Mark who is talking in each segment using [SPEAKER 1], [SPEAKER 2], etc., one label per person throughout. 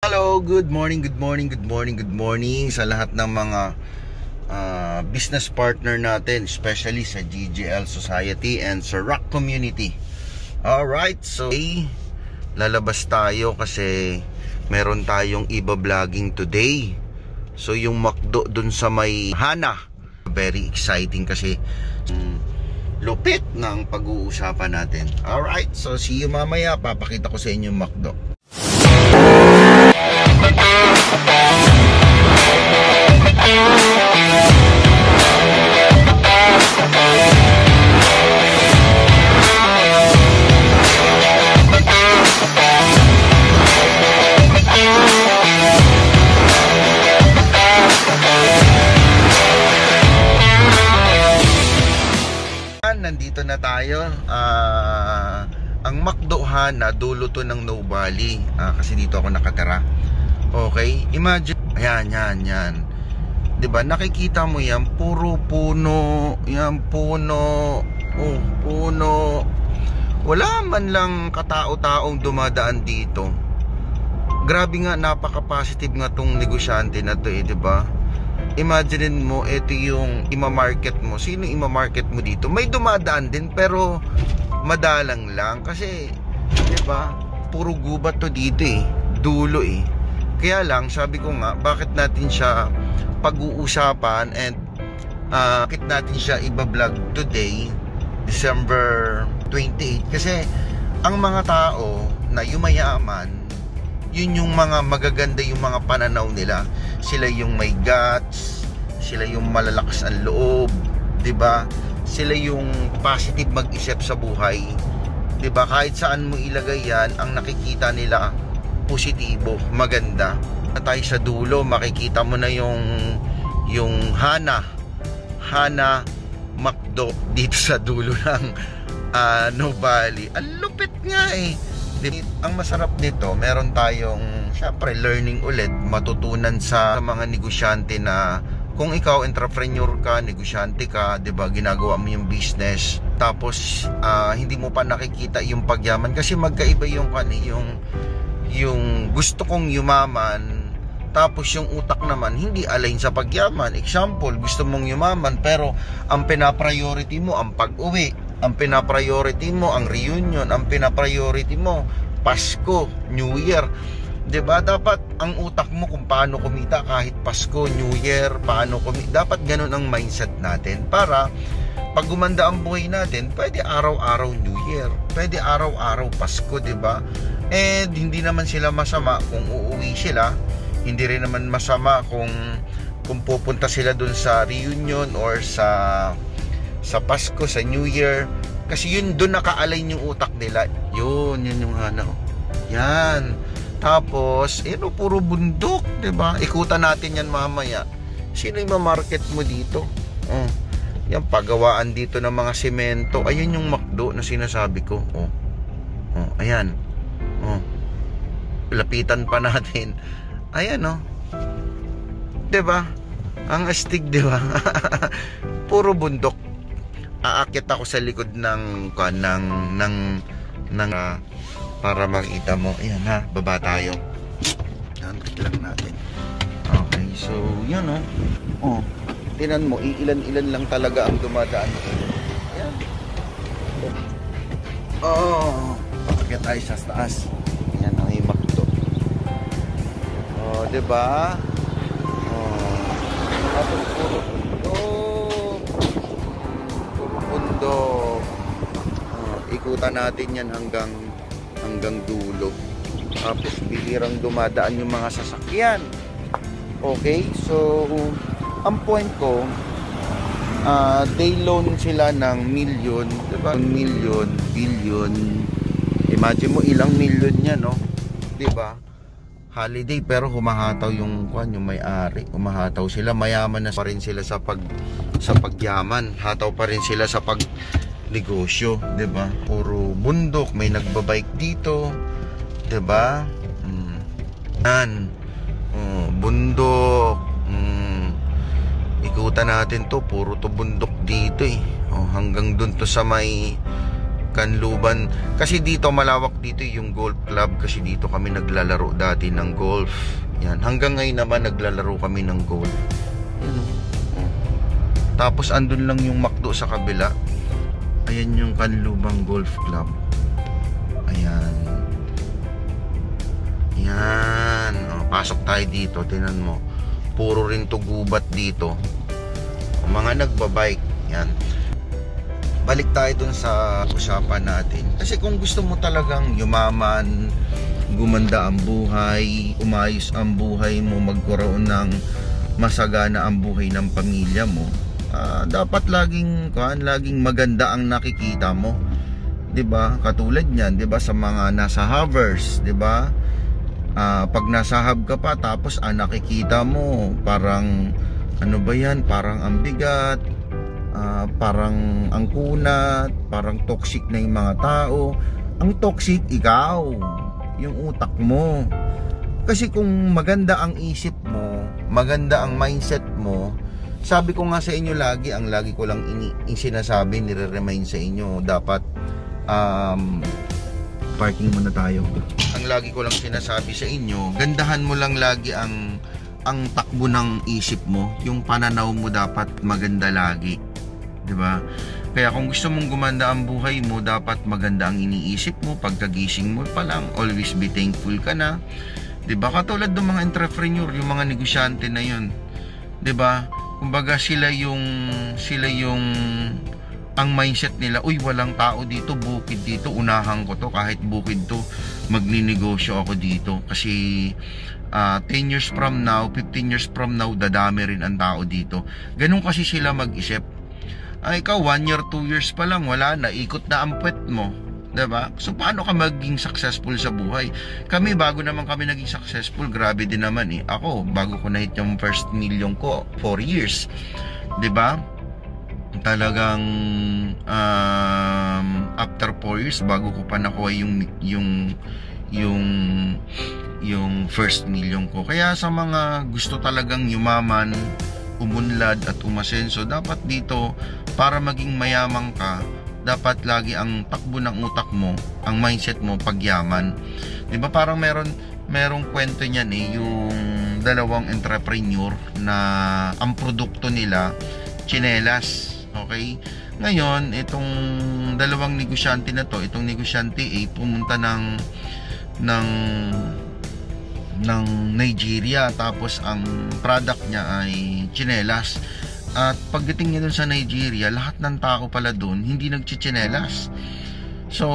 [SPEAKER 1] Hello, good morning sa lahat ng mga business partner natin, especially sa GGL Society and sa Rock Community. Alright, so lalabas tayo kasi meron tayong iba-vlogging today. So yung McDo dun sa may Hana, very exciting kasi lupit ng pag-uusapan natin. Alright, so see you mamaya. Papakita ko sa inyo yung McDo. Nandito na tayo. Ang McDo Hana, dulo to ng No Valley, kasi dito ako nakatira. Okay, imagine, yan. 'Di ba? Nakikita mo yan, puro puno, yan puno. Oh, puno. Wala man lang katao-taong dumadaan dito. Grabe nga, napaka-positive nga tong negosyante na to, 'di ba? Imagine mo, ito yung ima-market mo. Sino ima-market mo dito? May dumadaan din pero madalang lang kasi 'di ba? Puro gubat to dito dulo Kaya lang sabi ko nga, bakit natin siya pag-uusapan and bakit natin siya iba-vlog today, December 28, kasi ang mga tao na yumayaman, yun yung mga magaganda, yung mga pananaw nila. Sila yung may guts, sila yung malalakas ang loob, 'di ba? Sila yung positive mag-isip sa buhay, 'di ba? Kahit saan mo ilagay yan, ang nakikita nila positibo, maganda. Na tayo sa dulo, makikita mo na yung Hana McDo dito sa dulo ng No Valley. Ang lupit nga Ang masarap nito, meron tayong syempre learning ulit, matutunan sa mga negosyante na kung ikaw entrepreneur ka, negosyante ka, 'di ba, ginagawa mo yung business, tapos hindi mo pa nakikita yung pagyaman kasi magkaiba yung gusto kong yumaman, tapos yung utak naman hindi align sa pagyaman. Example, gusto mong yumaman pero ang pina-priority mo ang pag-uwi, ang pina-priority mo ang reunion, ang pina-priority mo Pasko, New Year. 'Di ba? Dapat ang utak mo kung paano kumita kahit Pasko, New Year, paano kumita. Dapat ganun ang mindset natin para pag gumanda ang buhay natin, pwede araw-araw New Year, pwede araw-araw Pasko, 'di ba? And hindi naman sila masama kung uuwi sila, hindi rin naman masama kung pupunta sila dun sa reunion or sa Pasko, sa New Year, kasi yun dun naka-align yung utak nila. Yun yung yan. Tapos puro bundok, 'di ba? Ikutan natin yan mamaya. Sino yung ma-market mo dito? Yan, pagawaan dito ng mga semento. Ayun yung McDo na sinasabi ko. Ayan. Lapitan pa natin. Ayan 'Di ba? Ang astig, 'di ba? Puro bundok. Aakyat ako sa likod ng para makita mo. Ayan baba tayo. Yan, lang natin. Okay, so yan tinan mo, ilan lang talaga ang dumadaan. Ayan. Paakyat tayo sa taas. Yan ang McDo. Diba? Tapos puro bundok. Ikutan natin yan hanggang dulo. Tapos bihirang dumadaan yung mga sasakyan. Okay, so ang point ko, they loan sila ng million, diba? Million, billion. Imagine mo ilang million yan, diba? Holiday pero humahataw yung may-ari. Humahataw sila, mayaman na pa rin sila sa pagyaman. Hataw pa rin sila sa pagnegosyo, 'di ba? Puro bundok, may nagbabike dito, 'di ba? Bundok. Ikutan natin to, puro to bundok dito hanggang dun to sa may kanluban. Kasi dito malawak dito yung golf club, kasi dito kami naglalaro dati ng golf. Yan, hanggang ngayon naman naglalaro kami ng golf. Yan, oh. Tapos andun lang yung McDo sa kabila. Ayan yung Kanlubang Golf Club. Ayan. Yan, oh, pasok tayo dito. Tingnan mo, puro rin to gubat dito. Mga nagbabike. Yan. Balik tayo dun sa usapan natin. Kasi kung gusto mo talagang yumaman, gumanda ang buhay, umayos ang buhay mo, magkaroon ng masagana ang buhay ng pamilya mo, dapat laging maganda ang nakikita mo. 'Di ba? Katulad niyan, 'di ba, sa mga nasa hovers, 'di ba? Pag nasa hub ka pa, tapos nakikita mo parang ano ba 'yan? Parang ang bigat, parang ang kunat, parang toxic na yung mga tao. Ang toxic ikaw, yung utak mo. Kasi kung maganda ang isip mo, maganda ang mindset mo, sabi ko nga sa inyo lagi, ang lagi ko lang sinasabi, nire-remind sa inyo, dapat parking muna tayo. Ang lagi ko lang sinasabi sa inyo, gandahan mo lang lagi ang takbo ng isip mo, yung pananaw mo dapat maganda lagi. 'Di ba? Kaya kung gusto mong gumanda ang buhay mo, dapat maganda ang iniisip mo. Pagkagising mo pa lang, always be thankful ka na. 'Di ba? Katulad ng mga entrepreneur, yung mga negosyante na 'yon. 'Di ba? Kumbaga sila yung ang mindset nila, uy, walang tao dito, bukid dito, unahan ko to, kahit bukid to, magninegosyo ako dito. Kasi 10 years from now, 15 years from now, dadami rin ang tao dito. Ganun kasi sila mag-isip. Ikaw 1 year, 2 years pa lang, wala na, ikot na ang puwet mo, diba? So paano ka maging successful sa buhay? Kami, bago naman kami naging successful, grabe din naman eh. Ako, bago ko na hit yung first million ko, 4 years, diba? Talagang after 4 years, bago ko pa nakuha yung first million ko. Kaya sa mga gusto talagang yumaman, umunlad at umasenso, dapat dito, para maging mayamang ka, dapat lagi ang takbo ng utak mo, ang mindset mo, pagyaman. Di ba parang merong kwento niyan eh, yung dalawang entrepreneur na ang produkto nila, tsinelas. Okay? Ngayon, itong dalawang negosyante na to, itong negosyante A, pumunta ng Nigeria, tapos ang product niya ay tsinelas. At pagdating niya dun sa Nigeria, lahat ng tao pala dun hindi nagtsitsinelas. So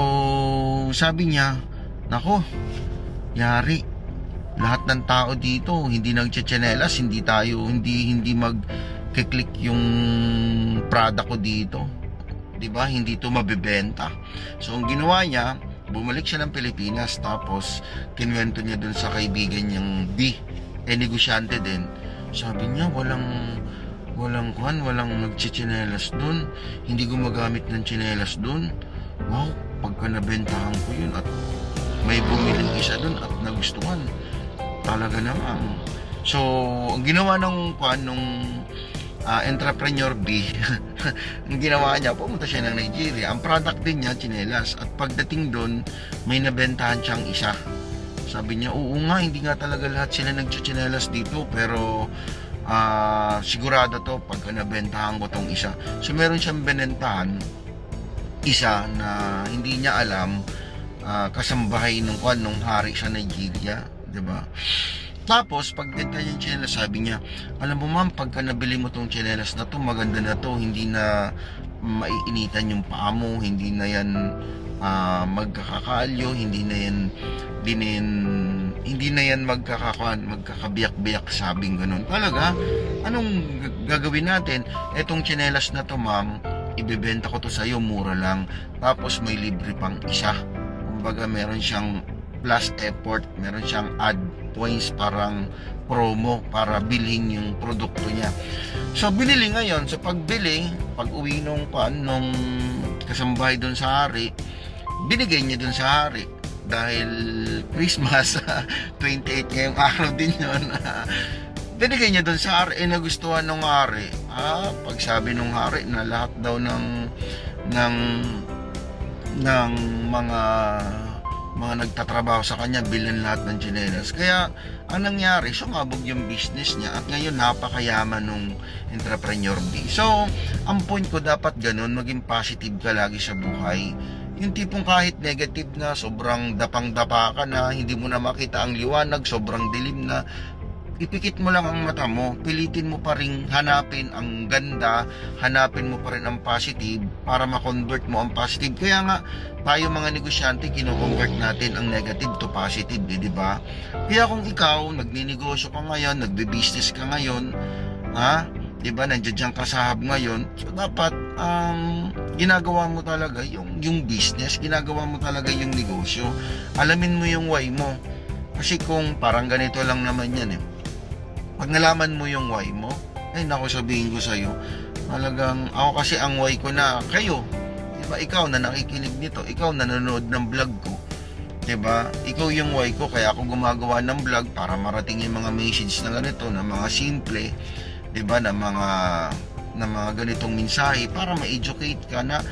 [SPEAKER 1] sabi niya, nako, yari, lahat ng tao dito hindi nagtsitsinelas, hindi mag-click yung product ko dito, diba? Hindi to mabebenta. So ang ginawa niya, bumalik siya ng Pilipinas, tapos kinwento niya dun sa kaibigan niyang B, negosyante din. Sabi niya, walang nagchichinelas dun, hindi gumagamit ng chinelas dun. Wow, pagka nabentahan ko yun at may bumiling isa dun at nagustuhan, talaga naman. So ang ginawa nung entrepreneur B, ang ginawa niya, pumunta siya ng Nigeria. Ang product din niya, chinelas. At pagdating doon, may nabentahan siyang isa. Sabi niya, oo nga, hindi nga talaga lahat sila nagchichinelas dito, pero sigurado to pagka nabentahan ko tong isa. So meron siyang binentahan isa na hindi niya alam, kasambahay nung hari sa Nigeria, 'di ba? Tapos pagbenta niya yung tsinelas, sabi niya, alam mo ma'am, pagka nabili mo tong tsinelas na to, maganda na to, hindi na maiinitan yung paa mo, hindi na yan magkakakalyo, hindi na yan magkakabiyak-biyak, sabing ganun. Talaga, anong gagawin natin? Etong tsinelas na to ma'am, ibebenta ko to sa'yo, mura lang, tapos may libre pang isa. Kumbaga meron siyang plus effort, meron siyang add points, parang promo para bilhin yung produkto niya. So binili ngayon, sa pagbili, pag uwi nung kasambahay doon sa hari, binigay niya doon sa hari dahil Christmas 28 ngayong araw din yun. Binigay niya doon sa hari, nagustuhan ng hari. Pag sabi ng hari na lahat daw ng ng mga nagtatrabaho sa kanya, bilhin lahat ng tsinelas. Kaya ang nangyari, sumabog yung business niya at ngayon napakayaman nung entrepreneur B. So ang point ko, dapat ganun, maging positive ka lagi sa buhay. Yung tipong kahit negative na, sobrang dapang-dapa ka na, hindi mo na makita ang liwanag, sobrang dilim na, ipikit mo lang ang mata mo, pilitin mo pa rin hanapin ang ganda, hanapin mo pa rin ang positive para ma-convert mo ang positive. Kaya nga, tayo mga negosyante, kino-convert natin ang negative to positive, di ba? Kaya kung ikaw, nagninegosyo ka ngayon, nagbe-business ka ngayon, di ba, nandiyan ka sa hub ngayon, so dapat, ginagawa mo talaga yung business, ginagawa mo talaga yung negosyo. Alamin mo yung why mo. Kasi kung parang ganito lang naman yan pag nalaman mo yung why mo, ay naku, sabihin ko sa'yo, talagang ako kasi ang why ko na kayo. Diba? Ikaw na nakikinig nito, ikaw na nanonood ng vlog ko. Diba? Ikaw yung why ko, kaya ako gumagawa ng vlog para marating yung mga message na ganito, na mga simple, diba? Na mga ganitong mensahe para ma-educate ka na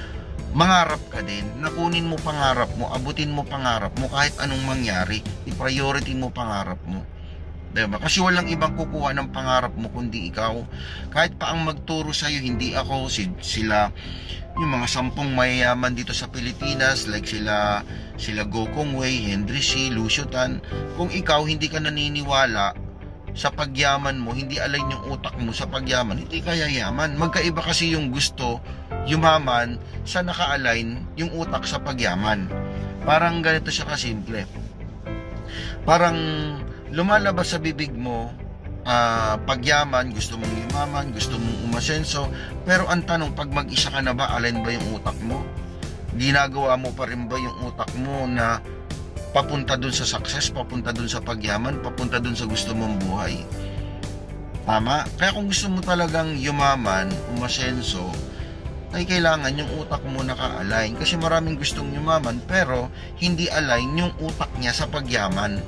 [SPEAKER 1] mangarap ka din, nakunin mo pangarap mo, abutin mo pangarap mo kahit anong mangyari, i-priority mo pangarap mo. Diba? Kasi walang ibang kukuha ng pangarap mo kundi ikaw. Kahit pa ang magturo sa'yo, hindi ako, sila, yung mga 10 mayayaman dito sa Pilipinas, like sila Go Kong Wei, Henry C, Lucio Tan. Kung ikaw hindi ka naniniwala sa pagyaman mo, hindi align yung utak mo sa pagyaman, hindi ka yayaman. Magkaiba kasi yung gusto yumaman sa naka-align yung utak sa pagyaman. Parang ganito siya kasimple. Parang lumalabas sa bibig mo, pagyaman, gusto mong yumaman, gusto mong umasenso, pero ang tanong, pag mag-isa ka na ba, align ba yung utak mo? Ginagawa mo pa rin ba yung utak mo na papunta dun sa success, papunta dun sa pagyaman, papunta dun sa gusto mong buhay? Tama? Kaya kung gusto mo talagang yumaman, umasenso, ay kailangan yung utak mo naka-align. Kasi maraming gustong yumaman, pero hindi align yung utak niya sa pagyaman.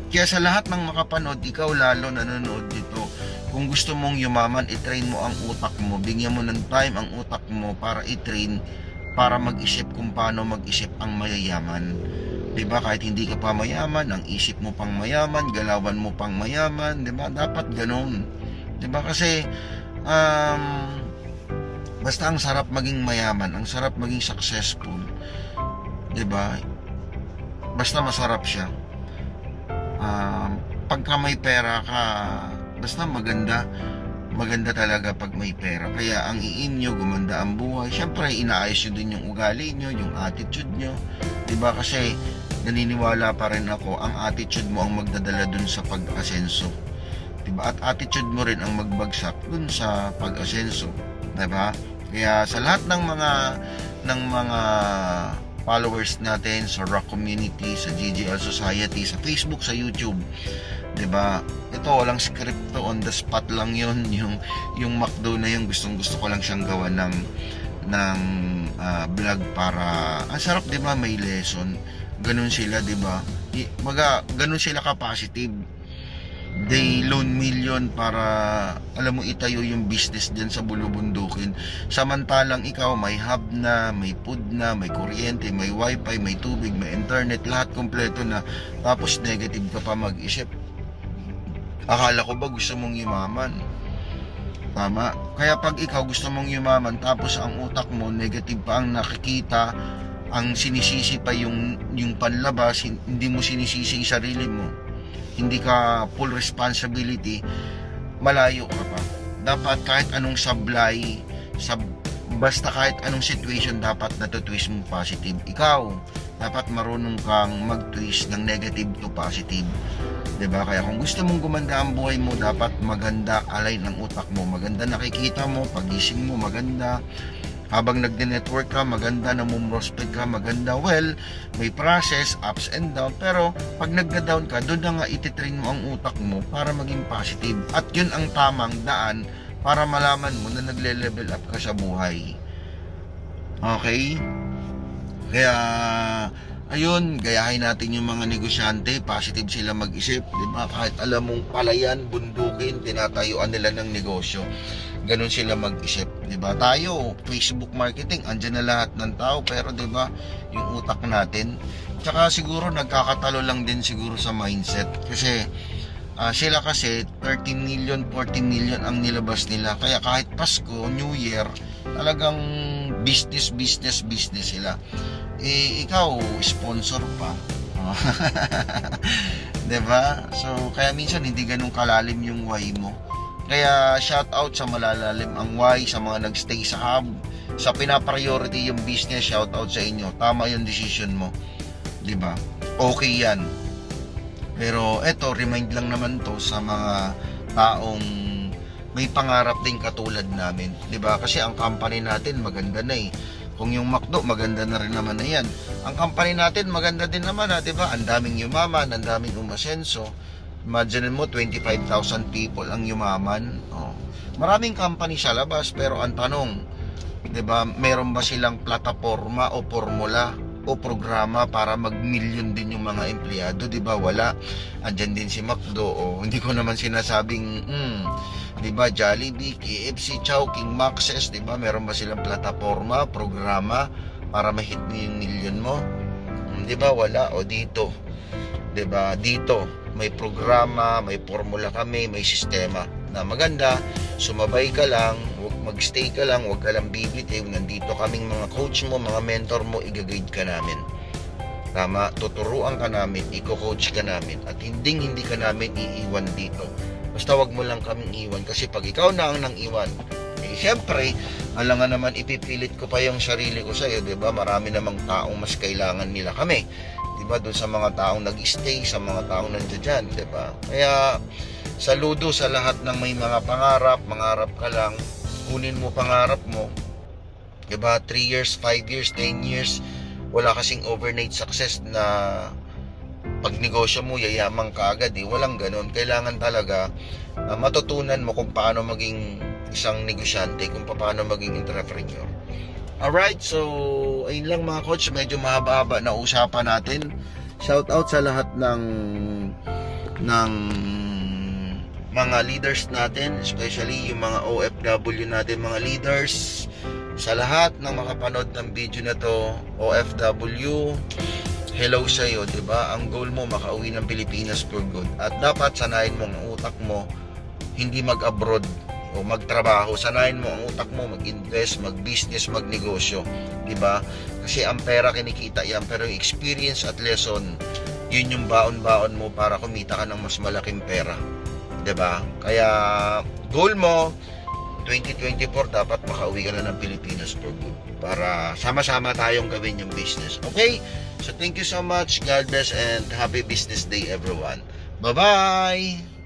[SPEAKER 1] Kaya sa lahat ng makapanood, ikaw lalo nanonood dito, kung gusto mong yumaman, i-train mo ang utak mo, bigyan mo ng time ang utak mo para i-train, para mag-isip kung paano mag-isip ang mayayaman. Diba? Kahit hindi ka pa mayaman, ang isip mo pang mayaman, galawan mo pang mayaman, diba? Dapat ganun. Diba? Kasi basta ang sarap maging mayaman, ang sarap maging successful, diba? Basta masarap siya. Pagka may pera ka, basta maganda talaga pag may pera. Kaya ang iin nyo, gumanda ang buhay. Siyempre, inaayos nyo din yung ugali nyo, yung attitude nyo. Diba? Kasi naniniwala pa rin ako, ang attitude mo ang magdadala dun sa pag-asenso. Diba? At attitude mo rin ang magbagsak dun sa pag-asenso. Diba? Kaya sa lahat ng mga followers natin sa Rock Community, sa GGL Society, sa Facebook, sa YouTube, diba? Ito, walang script to, on the spot lang yun. Yung McDo na yung gusto ko lang siyang gawa ng vlog para ang sarap, diba? May lesson. Ganun sila, diba? Ganun sila ka-positive. They loan million para, alam mo, itayo yung business dyan sa bulubundukin. Samantalang ikaw, may hub na, may food na, may kuryente, may wifi, may tubig, may internet, lahat kompleto na. Tapos negative ka pa mag-isip. Akala ko ba gusto mong yumaman? Tama? Kaya pag ikaw gusto mong yumaman, tapos ang utak mo, negative pa ang nakikita, ang sinisisi pa yung panlabas, hindi mo sinisisi yung sarili mo, hindi ka full responsibility, malayo ka pa. Dapat kahit anong sablay, basta kahit anong situation, dapat natutwist mo positive. Ikaw, dapat marunong kang mag-twist ng negative to positive. Diba? Kaya kung gusto mong gumanda ang buhay mo, dapat maganda align ang utak mo. Maganda nakikita mo, pagising mo, maganda. Habang nagde-network ka, maganda, namumrospect ka, maganda. Well, may process, ups and down. Pero pag nagda-down ka, doon na nga ititrain mo ang utak mo para maging positive. At yun ang tamang daan para malaman mo na nagle-level up ka sa buhay. Okay? Kaya, ayun, gayahin natin yung mga negosyante, positive sila mag-isip, di ba? Kahit alam mong palayan, bundukin, tinatayuan nila ng negosyo. ganun sila mag-isip, 'di ba? Tayo, Facebook marketing, andyan na lahat ng tao, pero 'di ba, yung utak natin, tsaka siguro nagkakatalo lang din siguro sa mindset kasi sila kasi 13 million, 14 million ang nilabas nila. Kaya kahit Pasko, New Year, talagang business sila. Ikaw, sponsor pa. 'Di ba? So, kaya minsan hindi ganun kalalim yung why mo. Kaya shout out sa malalalim ang why, sa mga nagstay sa hub, sa pinapriority yung business, shout out sa inyo. Tama yung decision mo. 'Di ba? Okay 'yan. Pero eto, remind lang naman to sa mga taong may pangarap din katulad namin. 'Di ba? Kasi ang company natin maganda na eh. Kung yung McDo, maganda na rin naman na yan. Ang company natin, maganda din naman, di ba? Ang daming yumaman, ang daming umasenso. Imagine mo, 25,000 people ang yumaman. Oh. Maraming company sa labas, pero ang tanong, di ba, meron ba silang plataforma o formula o programa para mag-million din yung mga empleyado? Di ba? Wala. Andyan din si McDo. Oh. Hindi ko naman sinasabing, di ba, Jollibee, KFC, Chowking, Maxes, di ba, meron ba silang plataforma, programa para ma-hit mo yung million mo? Di ba, wala. O dito, di ba, dito may programa, may formula kami, may sistema na maganda. Sumabay ka lang, magstay ka lang, huwag ka lang bibitiw. Nandito kaming mga coach mo, mga mentor mo, i-guide ka namin. Tama, tuturuan ka namin, i-coach ka namin, at hindi ka namin iiwan dito. Basta wag mo lang kaming iwan, kasi pag ikaw na ang nang iwan, syempre, alam nga naman, ipipilit ko pa yung sarili ko sa'yo, diba? Marami namang taong mas kailangan nila kami, diba? Doon sa mga taong nag-stay, sa mga taong nandiyan dyan, diba? Kaya, saludo sa lahat ng may mga mangarap ka lang, kunin mo pangarap mo, diba? 3 years, 5 years, 10 years, wala kasing overnight success na pag negosyo mo, yayaman ka agad eh. Walang ganun. Kailangan talaga matutunan mo kung paano maging isang negosyante, kung paano maging entrepreneur. Alright, so ayun lang mga coach, medyo mahaba-haba na usapan natin. Shout out sa lahat ng mga leaders natin, especially yung mga OFW natin, mga leaders. Sa lahat ng makapanood ng video na to, OFW, hello sa iyo, 'di ba? Ang goal mo makauwi ng Pilipinas for good. At dapat sanayin mo ang utak mo hindi mag-abroad o magtrabaho. Sanayin mo ang utak mo mag-invest, mag-business, magnegosyo, 'di ba? Kasi ang pera kinikita 'yan, pero yung experience at lesson, 'yun yung baon-baon mo para kumita ka ng mas malaking pera. 'Di ba? Kaya goal mo 2024 dapat makauwi ka na ng Pilipinas for good para sama-sama tayong gawin yung business. Okay? So thank you so much. God bless and happy business day everyone. Bye-bye!